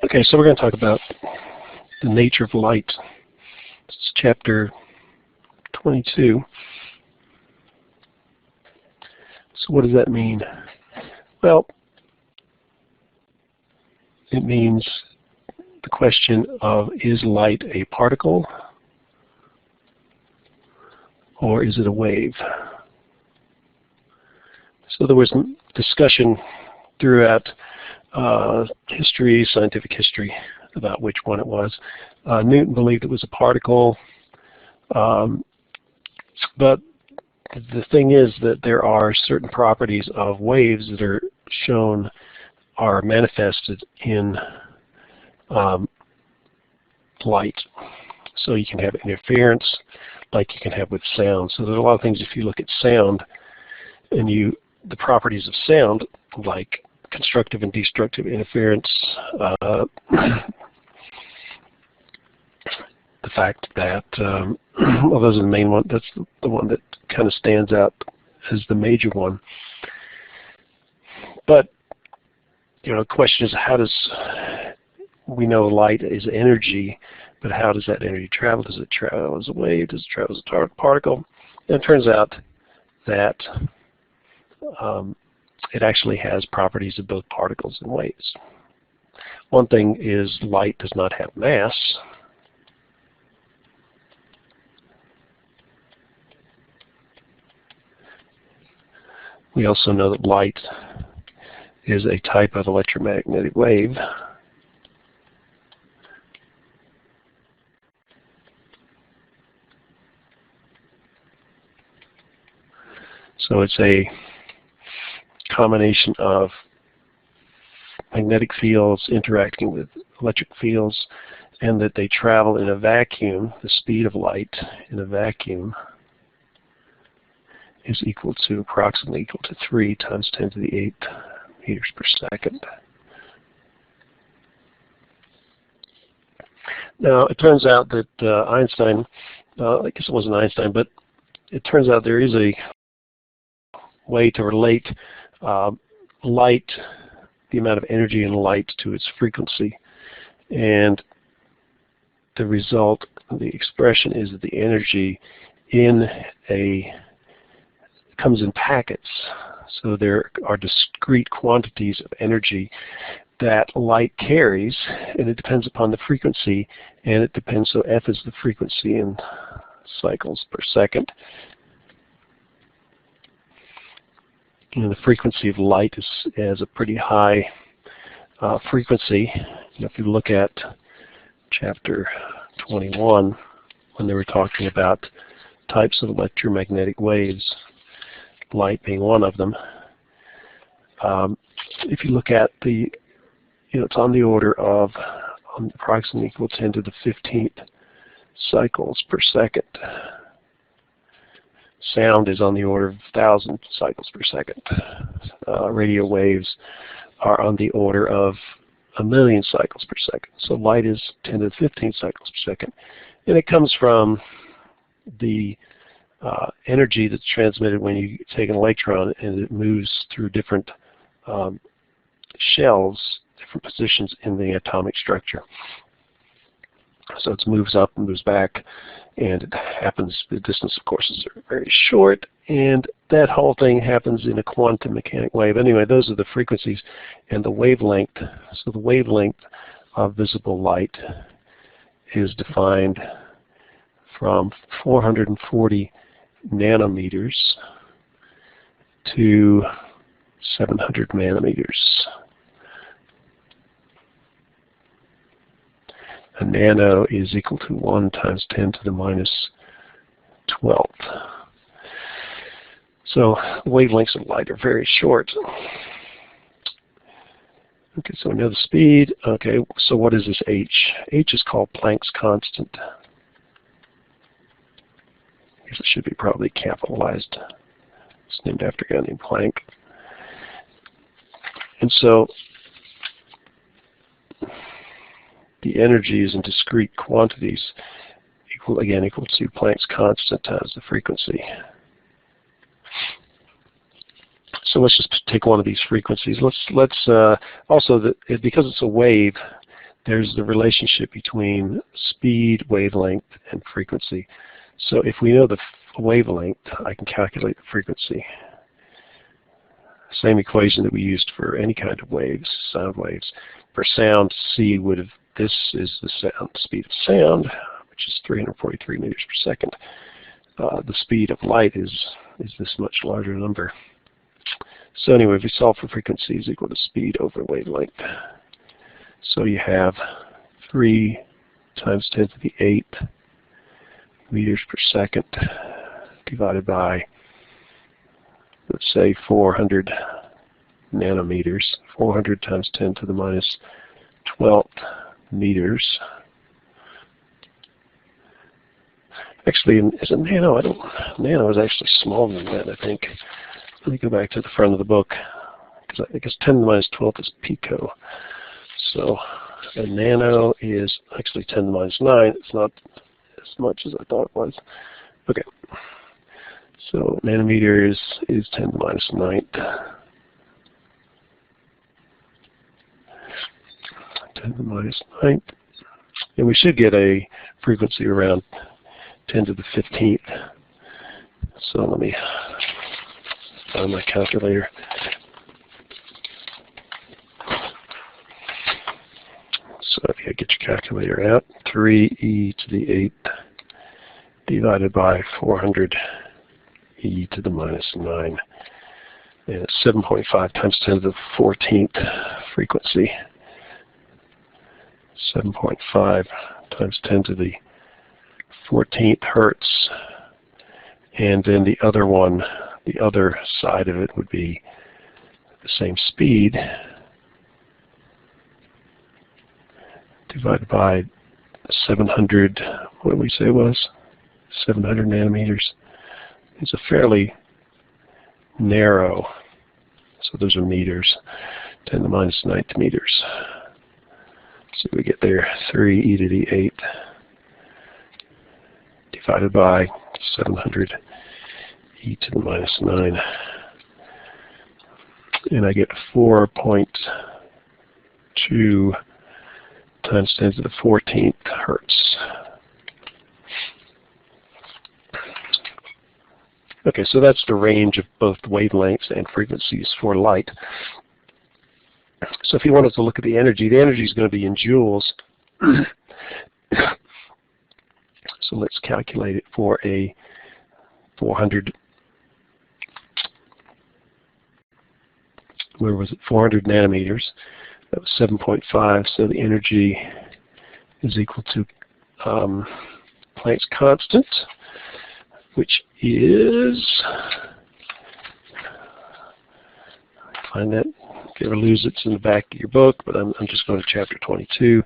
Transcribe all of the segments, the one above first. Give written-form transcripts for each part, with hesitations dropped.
Okay, so we're going to talk about the nature of light. This is chapter 22. So what does that mean? Well, it means the question of, is light a particle or is it a wave? So there was discussion throughout history, scientific history, about which one it was. Newton believed it was a particle, but the thing is that there are certain properties of waves that are shown, are manifested in light. So you can have interference like you can have with sound. So there's a lot of things. If you look at sound and the properties of sound, like constructive and destructive interference, the fact that, well, those are the main one. That's the one that kind of stands out as the major one. But, you know, the question is, how does, we know light is energy, but how does that energy travel? Does it travel as a wave? Does it travel as a particle? And it turns out that it actually has properties of both particles and waves. One thing is light does not have mass. We also know that light is a type of electromagnetic wave. So it's a combination of magnetic fields interacting with electric fields, and that they travel in a vacuum. The speed of light in a vacuum is approximately equal to 3 times 10 to the 8 meters per second. Now, it turns out that Einstein, I guess it wasn't Einstein, but it turns out there is a way to relate light, the amount of energy in light, to its frequency. And the result, the expression, is that the energy comes in packets. So there are discrete quantities of energy that light carries, and it depends upon the frequency, and it depends, so F is the frequency in cycles per second. And the frequency of light is a pretty high frequency. If you look at chapter 21, when they were talking about types of electromagnetic waves, light being one of them, if you look at it's on the order of approximately equal to 10 to the 15th cycles per second. Sound is on the order of 1,000 cycles per second. Radio waves are on the order of 1,000,000 cycles per second. So light is 10 to the 15th cycles per second. And it comes from the energy that's transmitted when you take an electron and it moves through different shells, different positions in the atomic structure. So it moves up and moves back, and it happens, the distance, of course, is very short, and that whole thing happens in a quantum mechanic wave. Anyway, those are the frequencies and the wavelength. So the wavelength of visible light is defined from 440 nanometers to 700 nanometers. A nano is equal to 1 times 10 to the minus 12th. So wavelengths of light are very short. Okay, so we know the speed. Okay, so what is this h? H is called Planck's constant. I guess it should be probably capitalized. It's named after a guy named Planck. And so the energy is in discrete quantities, equal to Planck's constant times the frequency. So let's just take one of these frequencies. Let's also, because it's a wave, there's the relationship between speed, wavelength, and frequency. So if we know the wavelength, I can calculate the frequency. Same equation that we used for any kind of waves, sound waves. For sound, C would have, this is the sound, speed of sound, which is 343 meters per second. The speed of light is this much larger number. So anyway, if we solve for frequency is equal to speed over wavelength. So you have 3 times 10 to the 8 meters per second divided by, let's say, 400 nanometers. 400 times 10 to the minus 12th meters. Actually, is it nano? Nano is actually smaller than that, I think. Let me go back to the front of the book, because I guess 10 to the minus 12th is pico. So a nano is actually 10 to the minus 9. It's not as much as I thought it was. Okay. So nanometer is 10 to the minus 9th. 10 to the minus 9th. And we should get a frequency around 10 to the 15th. So let me find my calculator. So if you get your calculator out, 3e to the 8th divided by 400 e to the minus 9. And it's 7.5 times 10 to the 14th frequency. 7.5 times 10 to the 14th hertz. And then the other one, the other side of it would be the same speed divided by 700, what did we say it was? 700 nanometers. It's a fairly narrow, so those are meters, 10 to the minus 9th meters. So we get there 3e to the 8th divided by 700 e to the minus 9. And I get 4.2 times 10 to the 14th hertz. Okay, so that's the range of both wavelengths and frequencies for light. So if you wanted to look at the energy is going to be in joules. So let's calculate it for a 400, where was it, 400 nanometers. That was 7.5, so the energy is equal to Planck's constant, which is, find that, if you ever lose it, it's in the back of your book, but I'm just going to chapter 22.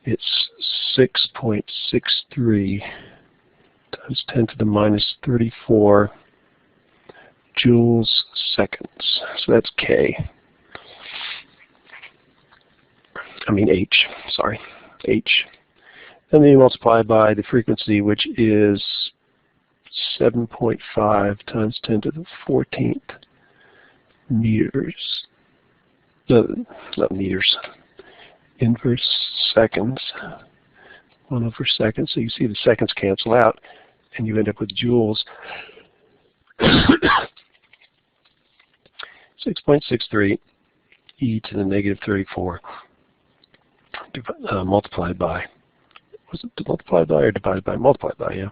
It's 6.63 times 10 to the minus 34 joules seconds. So that's K. I mean H, sorry, H. And then you multiply by the frequency, which is 7.5 times 10 to the 14th meters. No, not meters. Inverse seconds. 1 over second. So you see the seconds cancel out, and you end up with joules. 6.63 e to the negative 34 multiplied by, was it multiplied by or divided by? Multiplied by, yeah.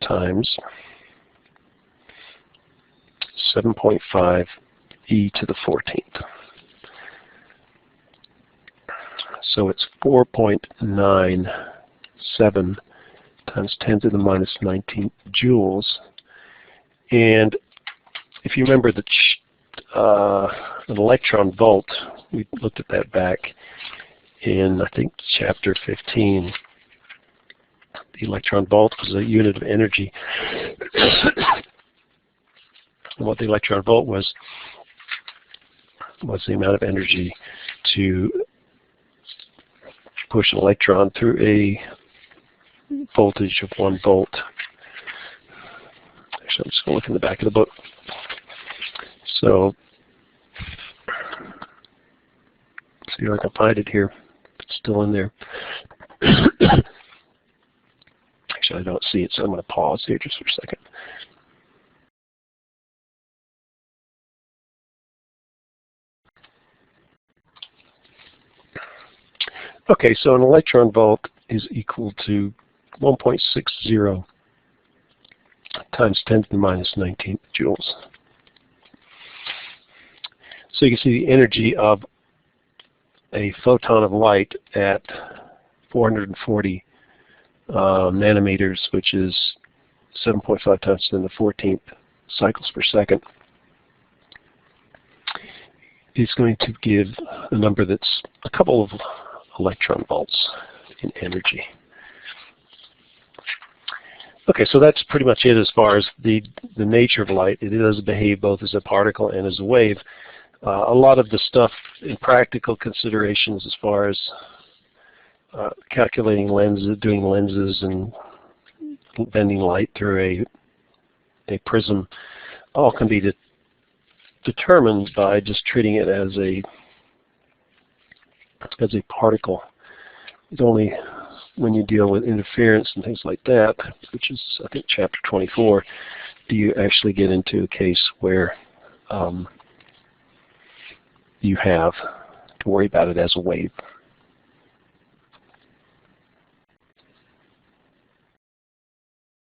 Times 7.5 e to the 14th. So it's 4.97 times 10 to the minus 19 joules. And if you remember an electron volt, we looked at that back in, I think, chapter 15. The electron volt was a unit of energy. And what the electron volt was the amount of energy to push an electron through a voltage of 1 volt. Actually, I'm just going to look in the back of the book. So, see if I can find it here. still in there. Actually, I don't see it, so I'm going to pause here just for a second. Okay, so an electron volt is equal to 1.60 times 10 to the minus 19 joules. So you can see the energy of a photon of light at 440 nanometers, which is 7.5 times 10 to the 14th cycles per second, is going to give a number that's a couple of electron volts in energy. Okay, so that's pretty much it as far as the nature of light. It does behave both as a particle and as a wave. A lot of the stuff in practical considerations as far as calculating lenses, doing lenses and bending light through a prism, all can be determined by just treating it as a particle. It's only when you deal with interference and things like that, which is, I think, chapter 24, do you actually get into a case where you have to worry about it as a wave.